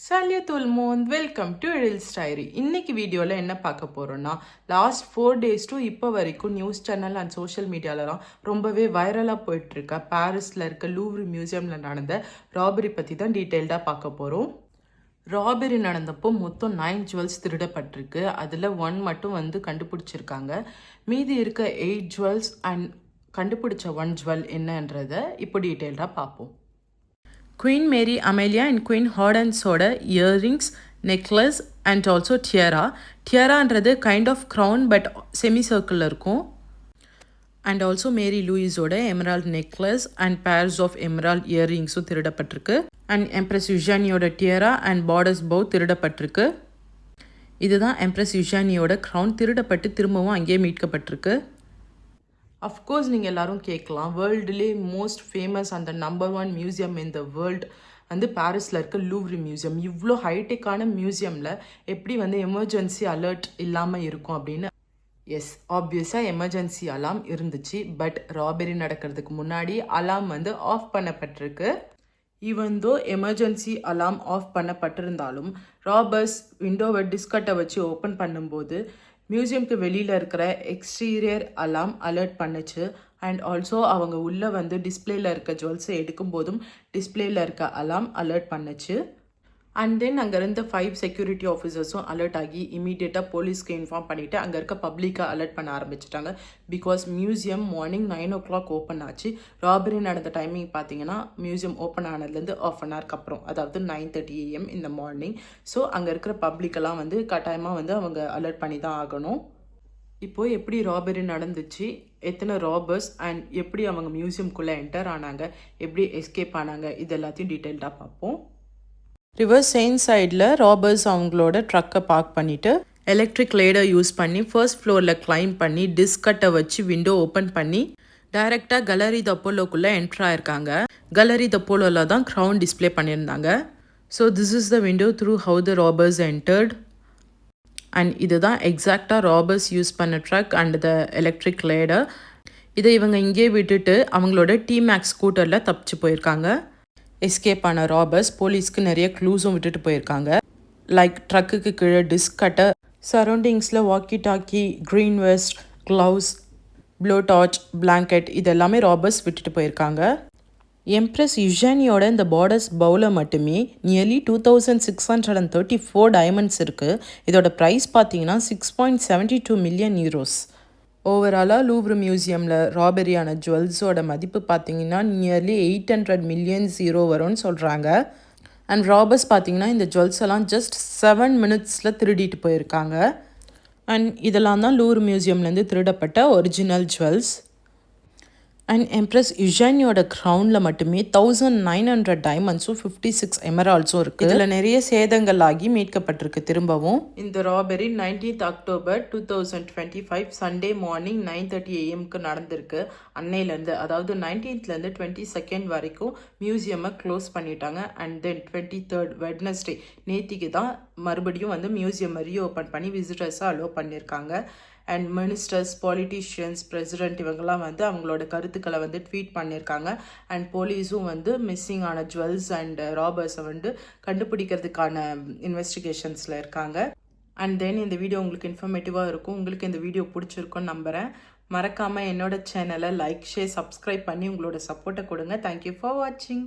Salut tout le monde, welcome to Eril's Diary. இன்னைக்கு வீடியோவில் என்ன பார்க்க போகிறோன்னா லாஸ்ட் 4 days to இப்போ வரைக்கும் நியூஸ் சேனல் அண்ட் சோஷியல் மீடியாலலாம் ரொம்பவே வைரலாக போயிட்டுருக்க பாரிஸில் இருக்க லூவ்ரு மியூசியமில் நடந்த ராபரி பற்றி தான் டீட்டெயில்டாக பார்க்க போகிறோம். ராபரி நடந்தப்போ மொத்தம் 9 ஜுவல்ஸ் திருடப்பட்டிருக்கு. அதில் 1 மட்டும் கண்டுபிடிச்சிருக்காங்க. மீதி இருக்க 8 ஜுவல்ஸ் அண்ட் கண்டுபிடிச்ச 1 ஜுவல் என்னன்றதை இப்போ டீட்டெயில்டாக பார்ப்போம். Queen Mary Amelia and Queen Hortenseோட earrings, necklace and also tiara. டியரான்றது kind of crown but semi சர்க்கிளில் இருக்கும். அண்ட் ஆல்சோ மேரி லூயிஸோட emerald necklace and pairs of emerald இயரிங்ஸும் திருடப்பட்டிருக்கு. அண்ட் எம்ப்ரஸ் யுஜானியோட டியரா அண்ட் பார்டர்ஸ் பவு திருடப்பட்டிருக்கு. இதுதான் எம்ப்ரஸ் யுஜானியோட க்ரௌன் திருடப்பட்டு திரும்பவும் அங்கேயே மீட்கப்பட்டிருக்கு. அஃப்கோர்ஸ் நீங்கள் எல்லோரும் கேட்கலாம், வேர்ல்டுலே மோஸ்ட் ஃபேமஸ் அந்த number 1 museum in the world பாரிஸில் இருக்க லூவ்ரி மியூசியம். இவ்வளோ ஹைடெக்கான மியூசியமில் எப்படி எமர்ஜென்சி அலர்ட் இல்லாமல் இருக்கும் அப்படின்னு. எஸ், ஆப்வியஸாக எமர்ஜென்சி அலாம் இருந்துச்சு. பட் ராபரி நடக்கிறதுக்கு முன்னாடி அலாம் ஆஃப் பண்ணப்பட்டிருக்கு. Even though emergency alarm off பண்ணப்பட்டிருந்தாலும் ராபர்ஸ் விண்டோவை டிஸ்கட்டை வச்சு ஓப்பன் பண்ணும்போது மியூசியம்க்கு வெளியில் இருக்கிற எக்ஸ்டீரியர் அலாம் அலர்ட் பண்ணுச்சு. அண்ட் ஆல்சோ அவங்க உள்ளே டிஸ்பிளேயில் இருக்க ஜுவல்ஸை எடுக்கும்போதும் டிஸ்பிளேயில் இருக்க அலாம் அலர்ட் பண்ணுச்சு. அண்ட் தென் அங்கே இருந்த 5 செக்யூரிட்டி ஆஃபீஸர்ஸும் அலர்ட் ஆகி இமீடியட்டாக போலீஸ்க்கு இன்ஃபார்ம் பண்ணிவிட்டு அங்கே இருக்க பப்ளிக்காக அலர்ட் பண்ண ஆரம்பிச்சிட்டாங்க. Because museum morning 9 o'clock open ஆச்சு. ராபரி நடந்த டைமிங் பார்த்தீங்கன்னா மியூசியம் ஓப்பன் ஆனதுலேருந்து ½ an hourக்கு அப்புறம், அதாவது 9:30 AM இந்த மார்னிங். ஸோ அங்கே இருக்கிற பப்ளிக்கெல்லாம் கட்டாயமாக அவங்க அலர்ட் பண்ணி தான் ஆகணும். இப்போது எப்படி ராபரி நடந்துச்சு, எத்தனை ராபர்ஸ் அண்ட் எப்படி அவங்க மியூசியம்குள்ளே என்டர் ஆனாங்க, எப்படி எஸ்கேப் ஆனாங்க, இது எல்லாத்தையும் டீட்டெயில்டாக பார்ப்போம். ரிவர் செயின்ட் சைடில் ராபர்ஸ் அவங்களோட ட்ரக்கை பார்க் பண்ணிவிட்டு எலக்ட்ரிக் லேடர் யூஸ் பண்ணி ஃபர்ஸ்ட் ஃப்ளோரில் கிளைம் பண்ணி டிஸ்கட்டை வச்சு விண்டோ ஓப்பன் பண்ணி டைரெக்டாக கலரி த போலோக்குள்ளே என்ட்ரு ஆயிருக்காங்க. கலரி த போலோவில் தான் க்ரௌன் டிஸ்பிளே பண்ணியிருந்தாங்க. So this is the window through how the robbers entered. And இதுதான் எக்ஸாக்டாக ராபர்ஸ் யூஸ் பண்ண truck and the electric ladder. இதை இவங்க இங்கே விட்டுட்டு அவங்களோட T-Max ஸ்கூட்டரில் தப்பிச்சு போயிருக்காங்க. எஸ்கேப் ஆன ராபர்ஸ் போலீஸ்க்கு நிறைய க்ளூஸும் விட்டுட்டு போயிருக்காங்க. லைக் ட்ரக்குக்கு கீழே டிஸ்கட்டர், சரௌண்டிங்ஸில் walkie talkie, green vest, gloves, blow torch, blanket இதெல்லாமே ராபர்ஸ் விட்டுட்டு போயிருக்காங்க. எம்ப்ரஸ் யுஜானியோட இந்த பார்டர்ஸ் பவுலில் மட்டுமே நியர்லி 2634 டைமண்ட்ஸ் இருக்குது. இதோட ப்ரைஸ் பார்த்தீங்கன்னா 6.72 million euros. ஓவராலாக லூவ்ரு மியூசியமில் ராபரியான ஜுவல்ஸோட மதிப்பு பார்த்தீங்கன்னா நியர்லி 800 million euro வரும்னு சொல்கிறாங்க. அண்ட் ராபர்ஸ் பார்த்தீங்கன்னா இந்த ஜுவல்ஸ் எல்லாம் ஜஸ்ட் 7 minutesல திருடிட்டு போயிருக்காங்க. அண்ட் இதெல்லாம் தான் லூவ்ரு மியூசியம்லேருந்து திருடப்பட்ட ஒரிஜினல் ஜுவல்ஸ். அண்ட் எம்ப்ரஸ் யுஜானியோட க்ரௌனில் மட்டுமே 1900 டைமண்ட்ஸும் 56 எமரால்ட்ஸும் இருக்குது. இதில் நிறைய சேதங்கள் ஆகி மீட்கப்பட்டிருக்கு திரும்பவும். இந்த robbery 19th October 2025 Sunday morning 9:30 AM நடந்திருக்கு. அன்னையிலேருந்து, அதாவது 19th 22nd வரைக்கும் மியூசியமை க்ளோஸ் பண்ணிட்டாங்க. அண்ட் தென் 23rd வெட்னஸ்டே நேத்திக்கு தான் மறுபடியும் மியூசியமை ரீஓப்பன் பண்ணி விசிட்டர்ஸை அலோவ் பண்ணியிருக்காங்க. அண்ட் மினிஸ்டர்ஸ், பாலிட்டிஷியன்ஸ், பிரசிடென்ட் இவங்கெல்லாம் அவங்களோட கருத்துக்களை ட்வீட் பண்ணியிருக்காங்க. அண்ட் போலீஸும் மிஸ்ஸிங் ஆன ஜுவல்ஸ் அண்ட் ராபர்ஸை கண்டுபிடிக்கிறதுக்கான இன்வெஸ்டிகேஷன்ஸில் இருக்காங்க. அண்ட் தென் இந்த வீடியோ உங்களுக்கு இன்ஃபர்மேட்டிவாக இருக்கும். உங்களுக்கு இந்த வீடியோ பிடிச்சிருக்குன்னு நம்புகிறேன். மறக்காமல் என்னோட சேனலை லைக், ஷேர், சப்ஸ்கிரைப் பண்ணி உங்களோட சப்போர்ட்டை கொடுங்க. தேங்க்யூ ஃபார் வாட்சிங்.